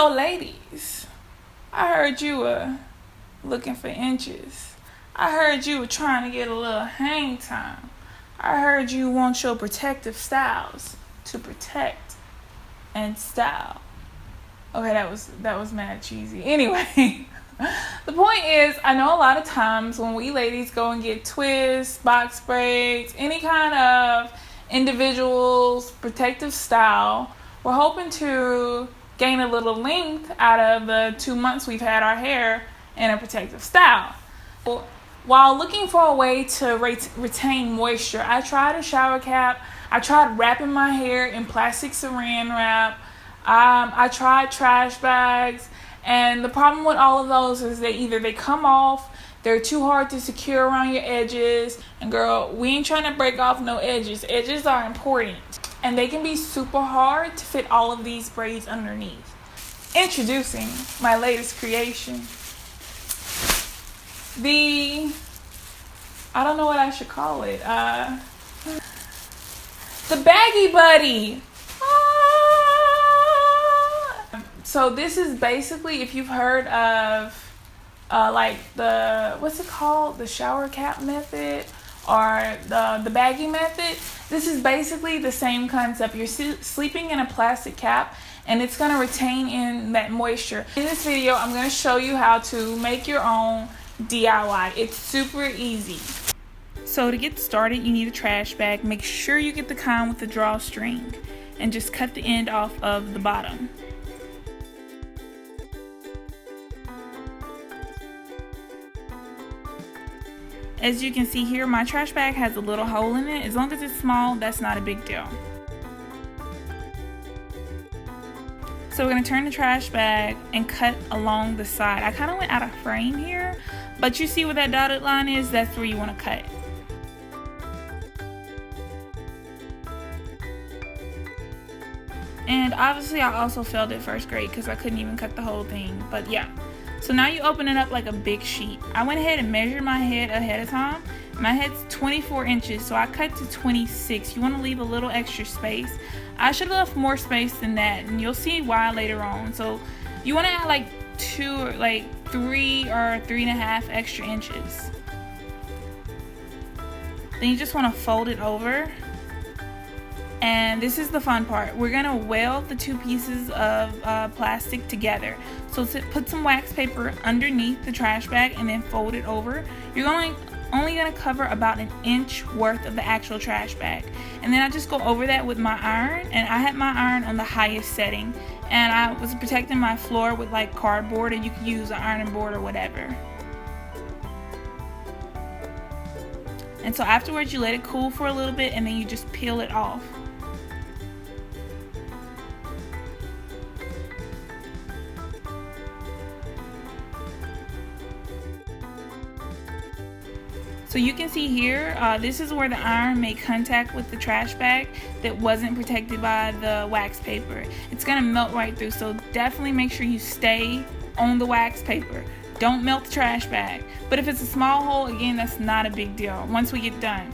So ladies, I heard you were looking for inches. I heard you were trying to get a little hang time. I heard you want your protective styles to protect and style. Okay, that was mad cheesy. Anyway, the point is, I know a lot of times when we ladies go and get twists, box braids, any kind of individual's protective style, we're hoping to gain a little length out of the 2 months we've had our hair in a protective style. While looking for a way to retain moisture, I tried a shower cap. I tried wrapping my hair in plastic saran wrap. I tried trash bags. And the problem with all of those is that either they come off, they're too hard to secure around your edges. And girl, we ain't trying to break off no edges. Edges are important. And they can be super hard to fit all of these braids underneath. Introducing my latest creation. I don't know what I should call it. The Baggy Buddy. So this is basically, if you've heard of like what's it called? The shower cap method or the Baggy method. This is basically the same concept. You're sleeping in a plastic cap and it's going to retain in that moisture. In this video, I'm going to show you how to make your own DIY. It's super easy. So to get started, you need a trash bag. Make sure you get the kind with the drawstring and just cut the end off of the bottom. As you can see here, my trash bag has a little hole in it. As long as it's small, that's not a big deal. So we're going to turn the trash bag and cut along the side. I kind of went out of frame here, but you see where that dotted line is? That's where you want to cut. And obviously I also failed at first grade because I couldn't even cut the whole thing, but yeah. So now you open it up like a big sheet. I went ahead and measured my head ahead of time. My head's 24 inches, so I cut to 26. You want to leave a little extra space. I should have left more space than that, and you'll see why later on. So you want to add like 3 or 3.5 extra inches. Then you just want to fold it over. And this is the fun part. We're going to weld the two pieces of plastic together. So put some wax paper underneath the trash bag and then fold it over. You're only going to cover about 1 inch worth of the actual trash bag. And then I just go over that with my iron. And I had my iron on the highest setting. And I was protecting my floor with like cardboard, and you can use an ironing board or whatever. And so afterwards you let it cool for a little bit and then you just peel it off. So you can see here, this is where the iron made contact with the trash bag that wasn't protected by the wax paper. It's gonna melt right through, so definitely make sure you stay on the wax paper. Don't melt the trash bag. But if it's a small hole, again, that's not a big deal once we get done.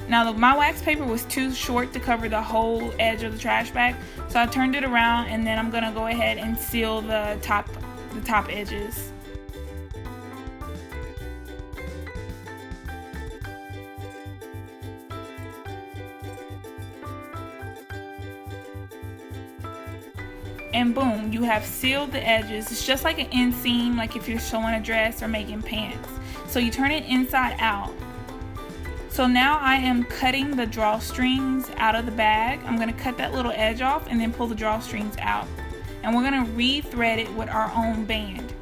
Now my wax paper was too short to cover the whole edge of the trash bag, so I turned it around and then I'm gonna go ahead and seal the top edges. And boom, you have sealed the edges. It's just like an inseam, like if you're sewing a dress or making pants. So you turn it inside out. So now I am cutting the drawstrings out of the bag. I'm gonna cut that little edge off and then pull the drawstrings out. And we're gonna re-thread it with our own band.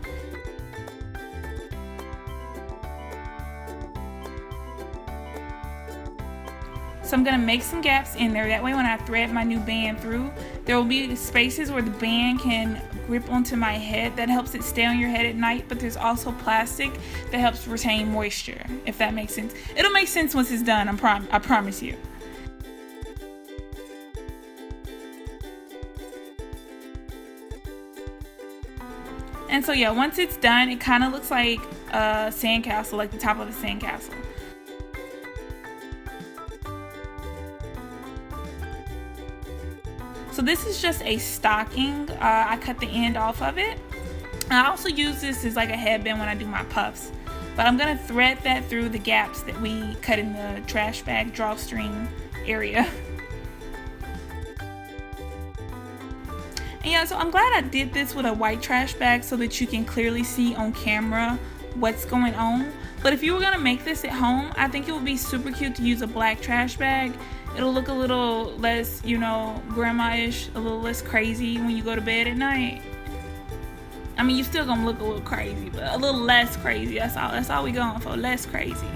So I'm going to make some gaps in there. That way when I thread my new band through, there will be spaces where the band can grip onto my head. That helps it stay on your head at night. But there's also plastic that helps retain moisture, if that makes sense. It'll make sense once it's done, I promise you. And so yeah, once it's done, it kind of looks like a sandcastle, like the top of a sandcastle. So this is just a stocking. I cut the end off of it. I also use this as like a headband when I do my puffs. But I'm going to thread that through the gaps that we cut in the trash bag drawstring area. And yeah, so I'm glad I did this with a white trash bag so that you can clearly see on camera what's going on. But if you were going to make this at home, I think it would be super cute to use a black trash bag. It'll look a little less, you know, grandma-ish, a little less crazy when you go to bed at night. I mean, you're still gonna look a little crazy, but a little less crazy. That's all we going for, less crazy.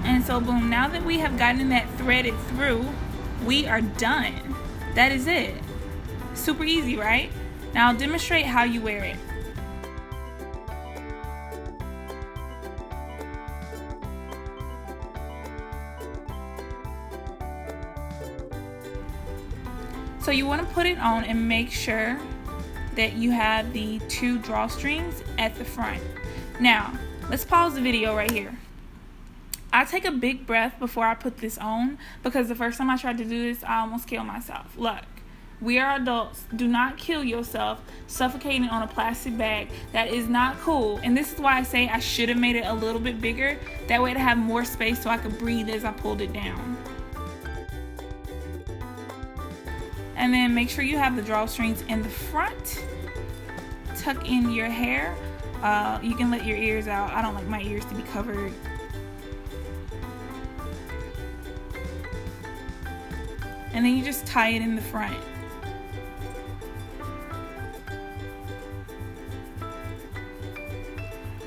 And so boom, now that we have gotten that threaded through, we are done. That is it. Super easy, right? Now I'll demonstrate how you wear it. So you want to put it on and make sure that you have the 2 drawstrings at the front. Now, let's pause the video right here. I take a big breath before I put this on because the first time I tried to do this, I almost killed myself. Look, we are adults. Do not kill yourself suffocating on a plastic bag. That is not cool. And this is why I say I should have made it a little bit bigger. That way to have more space so I could breathe as I pulled it down. And then make sure you have the drawstrings in the front. Tuck in your hair. You can let your ears out. I don't like my ears to be covered. And then you just tie it in the front.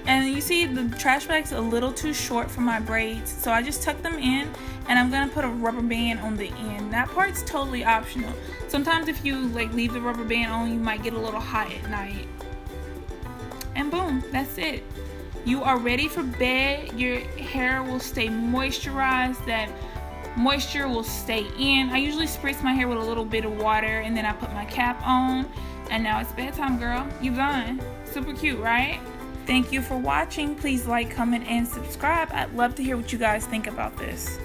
And you see the trash bag's a little too short for my braids, so I just tuck them in and I'm gonna put a rubber band on the end. That part's totally optional. Sometimes if you like leave the rubber band on, you might get a little hot at night. And boom, that's it. You are ready for bed. Your hair will stay moisturized. That moisture will stay in. I usually spritz my hair with a little bit of water and then I put my cap on. And now it's bedtime, girl. You done. Super cute, right? Thank you for watching. Please like, comment, and subscribe. I'd love to hear what you guys think about this.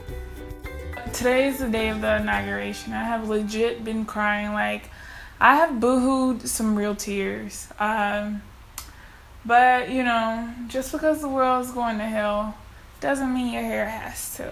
Today is the day of the inauguration. I have legit been crying. Like, I have boohooed some real tears. But, you know, just because the world's going to hell doesn't mean your hair has to.